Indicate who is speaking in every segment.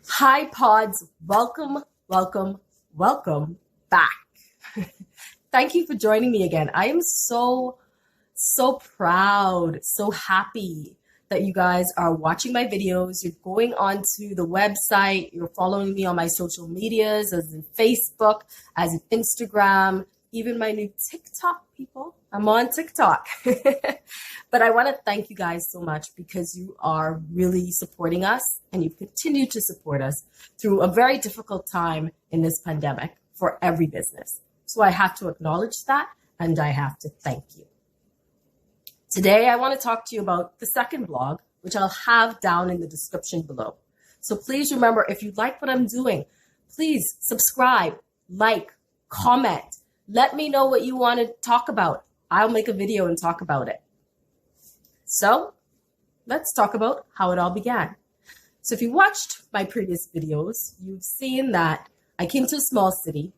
Speaker 1: Hi, pods. Welcome, welcome, welcome back. Thank you for joining me again. I am so proud, so happy that you guys are watching my videos. You're going onto the website. You're following me on my social medias, as in Facebook, as in Instagram, even my new TikTok, people. I'm on TikTok. But I want to thank you guys so much because you are really supporting us and you've continued to support us through a very difficult time in this pandemic for every business. So I have to acknowledge that and I have to thank you. Today, I want to talk to you about the second blog, which I'll have down in the description below. So please remember, if you like what I'm doing, please subscribe, like, comment. Let me know what you want to talk about. I'll make a video and talk about it. So let's talk about how it all began. So if you watched my previous videos, you've seen that I came to a small city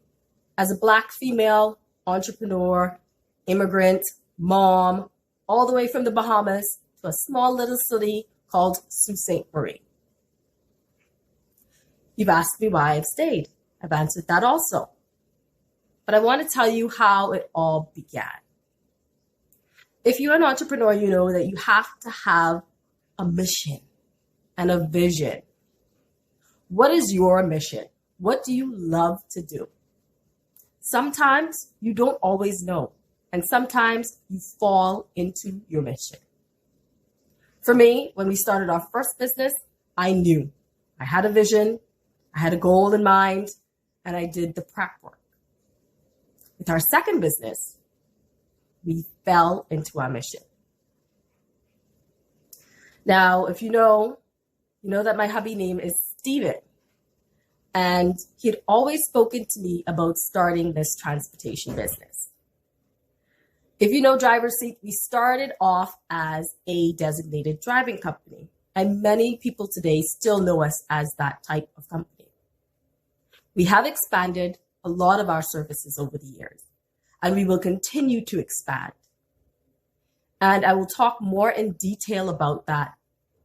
Speaker 1: as a Black female entrepreneur, immigrant, mom, all the way from the Bahamas to a small little city called Sault Ste. Marie. You've asked me why I've stayed. I've answered that also. But I want to tell you how it all began. If you're an entrepreneur, you know that you have to have a mission and a vision. What is your mission? What do you love to do? Sometimes you don't always know. And sometimes you fall into your mission. For me, when we started our first business, I knew I had a vision, I had a goal in mind, and I did the prep work. With our second business, we fell into our mission. Now, if you know that my hubby name is Steven, and he had always spoken to me about starting this transportation business. If you know Driver's Seat, we started off as a designated driving company, and many people today still know us as that type of company. We have expanded a lot of our services over the years, and we will continue to expand. And I will talk more in detail about that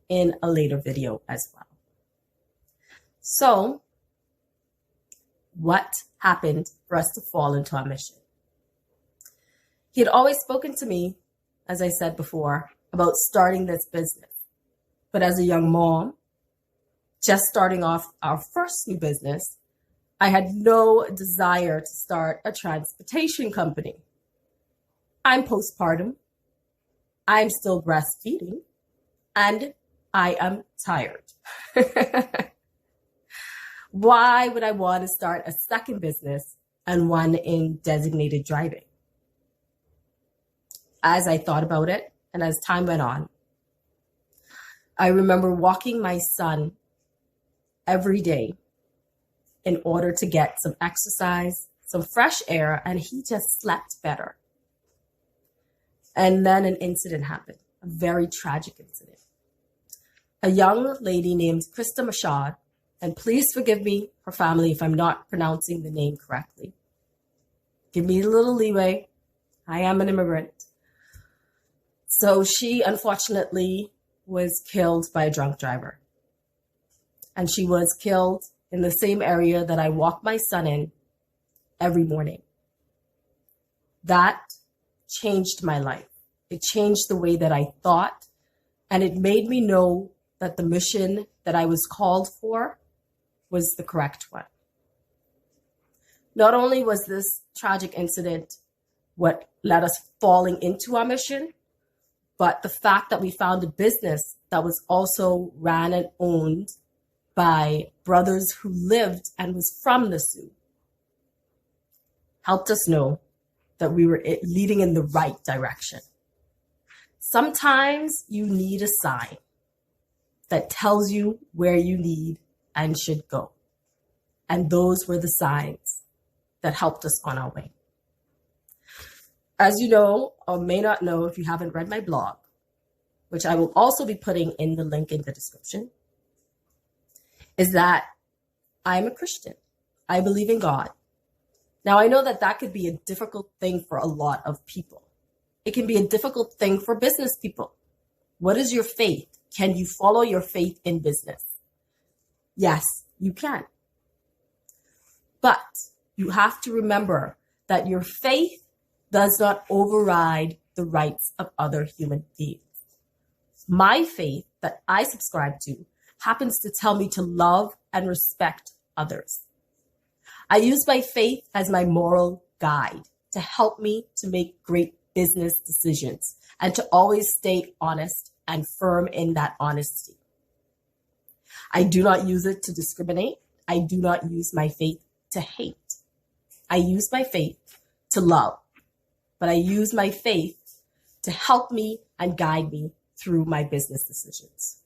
Speaker 1: in a later video as well. So, what happened for us to fall into our mission? He had always spoken to me, as I said before, about starting this business. But as a young mom, just starting off our first new business, I had no desire to start a transportation company. I'm postpartum, I'm still breastfeeding, and I am tired. Why would I want to start a second business and one in designated driving? As I thought about it and as time went on, I remember walking my son every day in order to get some exercise, some fresh air, and he just slept better. And then an incident happened, a very tragic incident. A young lady named Krista Mashad, and please forgive me, her family, if I'm not pronouncing the name correctly. Give me a little leeway. I am an immigrant. So she unfortunately was killed by a drunk driver. And she was killed in the same area that I walk my son in every morning. That changed my life. It changed the way that I thought, and it made me know that the mission that I was called for was the correct one. Not only was this tragic incident what led us falling into our mission, but the fact that we found a business that was also ran and owned by brothers who lived and was from the Sioux helped us know that we were leading in the right direction. Sometimes you need a sign that tells you where you need and should go. And those were the signs that helped us on our way. As you know, or may not know if you haven't read my blog, which I will also be putting in the link in the description, is that I'm a Christian. I believe in God. Now, I know that that could be a difficult thing for a lot of people. It can be a difficult thing for business people. What is your faith? Can you follow your faith in business? Yes, you can. But you have to remember that your faith does not override the rights of other human beings. My faith that I subscribe to happens to tell me to love and respect others. I use my faith as my moral guide to help me to make great business decisions and to always stay honest and firm in that honesty. I do not use it to discriminate. I do not use my faith to hate. I use my faith to love, but I use my faith to help me and guide me through my business decisions.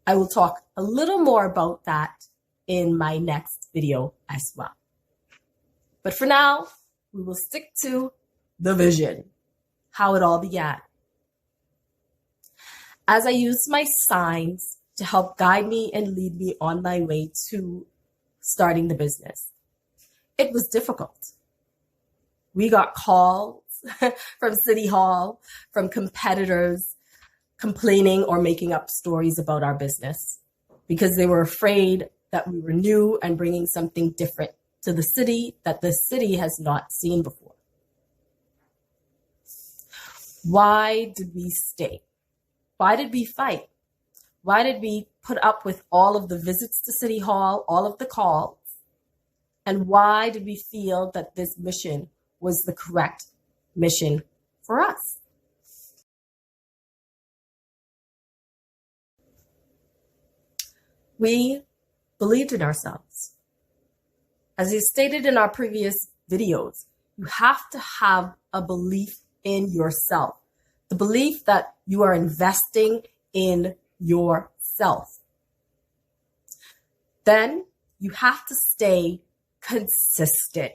Speaker 1: I will talk a little more about that in my next video as well. But for now, we will stick to the vision, how it all began. As I used my signs to help guide me and lead me on my way to starting the business, it was difficult. We got calls from City Hall, from competitors complaining or making up stories about our business because they were afraid that we were new and bringing something different to the city that the city has not seen before. Why did we stay? Why did we fight? Why did we put up with all of the visits to City Hall, all of the calls? And why did we feel that this mission was the correct mission for us? We believed in ourselves. As I stated in our previous videos, you have to have a belief in yourself. The belief that you are investing in yourself. Then you have to stay consistent.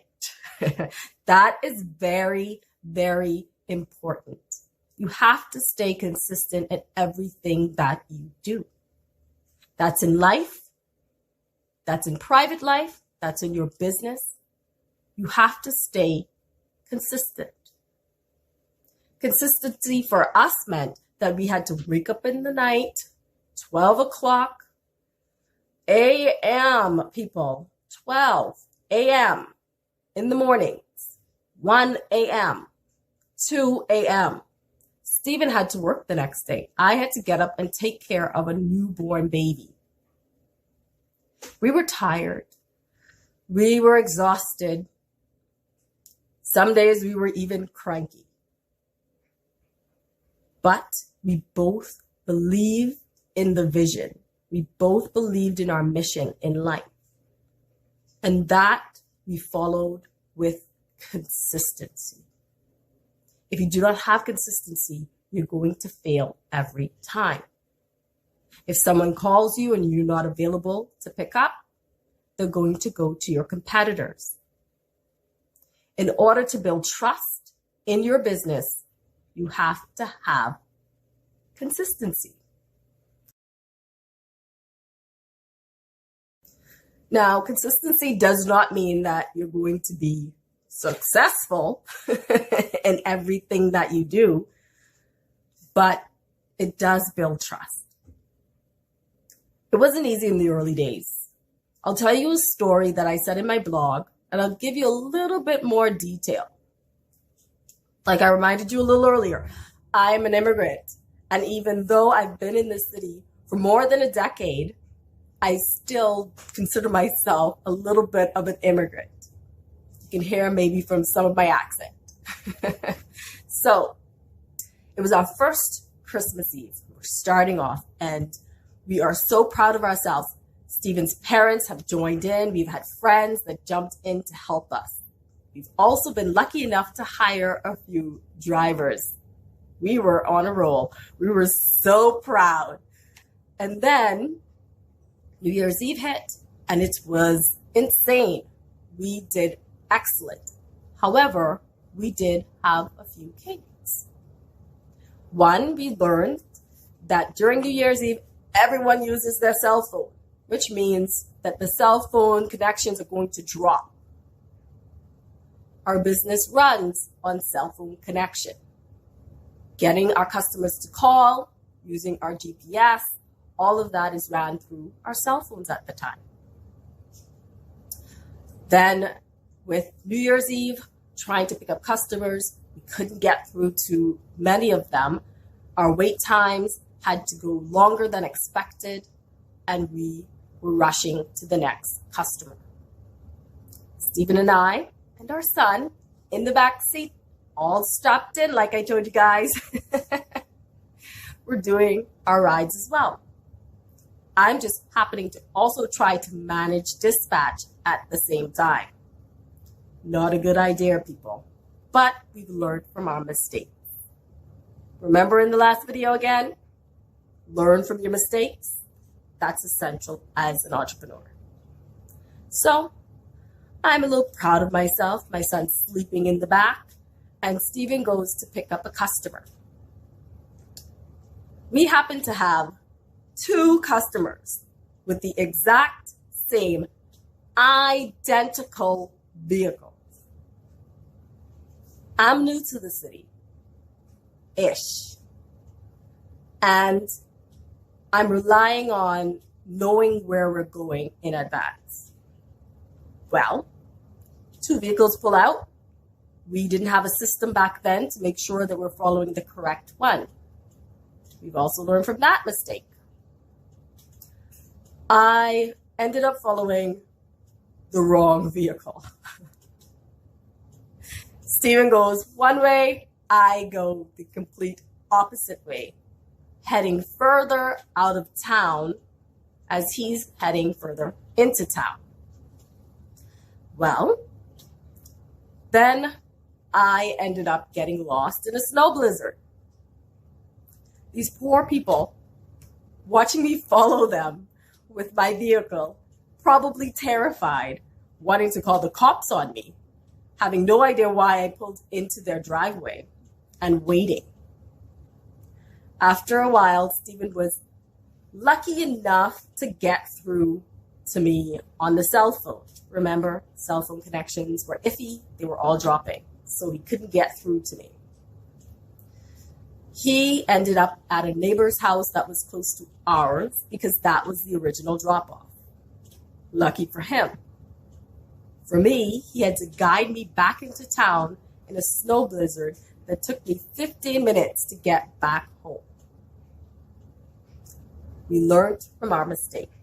Speaker 1: That is very, very important. You have to stay consistent in everything that you do. That's in life. That's in private life. That's in your business. You have to stay consistent. Consistency for us meant that we had to wake up in the night, 12 o'clock a.m., people, 12 a.m. in the mornings, 1 a.m., 2 a.m. Stephen had to work the next day. I had to get up and take care of a newborn baby. We were tired. We were exhausted. Some days we were even cranky. But we both believed in the vision. We both believed in our mission in life. And that we followed with consistency. If you do not have consistency, you're going to fail every time. If someone calls you and you're not available to pick up, they're going to go to your competitors. In order to build trust in your business, you have to have consistency. Now, consistency does not mean that you're going to be successful in everything that you do, but it does build trust. It wasn't easy in the early days. I'll tell you a story that I said in my blog, and I'll give you a little bit more detail. Like I reminded you a little earlier, I'm an immigrant. And even though I've been in this city for more than a decade, I still consider myself a little bit of an immigrant. You can hear maybe from some of my accent. So it was our first Christmas Eve. We're starting off and we are so proud of ourselves. Stephen's parents have joined in. We've had friends that jumped in to help us. We've also been lucky enough to hire a few drivers. We were on a roll. We were so proud. And then New Year's Eve hit and it was insane. We did excellent. However, we did have a few kinks. One, we learned that during New Year's Eve, everyone uses their cell phone, which means that the cell phone connections are going to drop. Our business runs on cell phone connection. Getting our customers to call, using our GPS, all of that is ran through our cell phones at the time. Then with New Year's Eve, trying to pick up customers, we couldn't get through to many of them. Our wait times had to go longer than expected, and we were rushing to the next customer. Stephen and I and our son in the back seat, all strapped in, like I told you guys, we're doing our rides as well. I'm just happening to also try to manage dispatch at the same time. Not a good idea, people, but we've learned from our mistakes. Remember in the last video again, learn from your mistakes. That's essential as an entrepreneur. So I'm a little proud of myself. My son's sleeping in the back, and Stephen goes to pick up a customer. We happen to have 2 customers with the exact same identical vehicles. I'm new to the city-ish, and I'm relying on knowing where we're going in advance. Well, 2 vehicles pull out. We didn't have a system back then to make sure that we're following the correct one. We've also learned from that mistake. I ended up following the wrong vehicle. Stephen goes one way, I go the complete opposite way, heading further out of town as he's heading further into town. Well, then I ended up getting lost in a snow blizzard. These poor people watching me follow them with my vehicle, probably terrified, wanting to call the cops on me, having no idea why I pulled into their driveway, and waiting. After a while, Stephen was lucky enough to get through to me on the cell phone. Remember, cell phone connections were iffy, they were all dropping, so he couldn't get through to me. He ended up at a neighbor's house that was close to ours because that was the original drop-off. Lucky for him. For me, he had to guide me back into town in a snow blizzard that took me 15 minutes to get back home. We learned from our mistakes.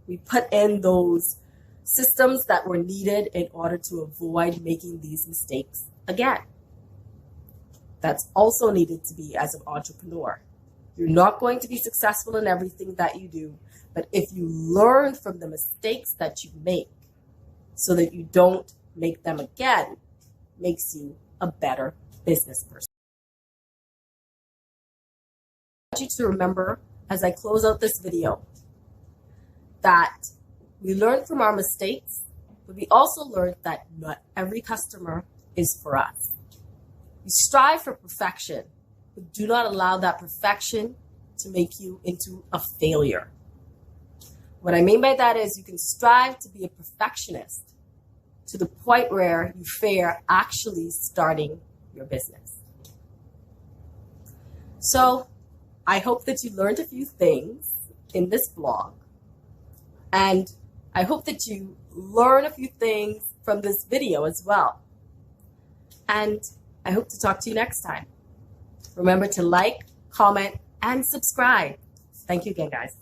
Speaker 1: We put in those systems that were needed in order to avoid making these mistakes again. That's also needed to be as an entrepreneur. You're not going to be successful in everything that you do, but if you learn from the mistakes that you make so that you don't make them again, makes you a better business person. I want you to remember as I close out this video that we learned from our mistakes, but we also learned that not every customer is for us. You strive for perfection, but do not allow that perfection to make you into a failure. What I mean by that is you can strive to be a perfectionist to the point where you fear actually starting your business. So I hope that you learned a few things in this vlog, and I hope that you learn a few things from this video as well. And I hope to talk to you next time. Remember to like, comment, and subscribe. Thank you again, guys.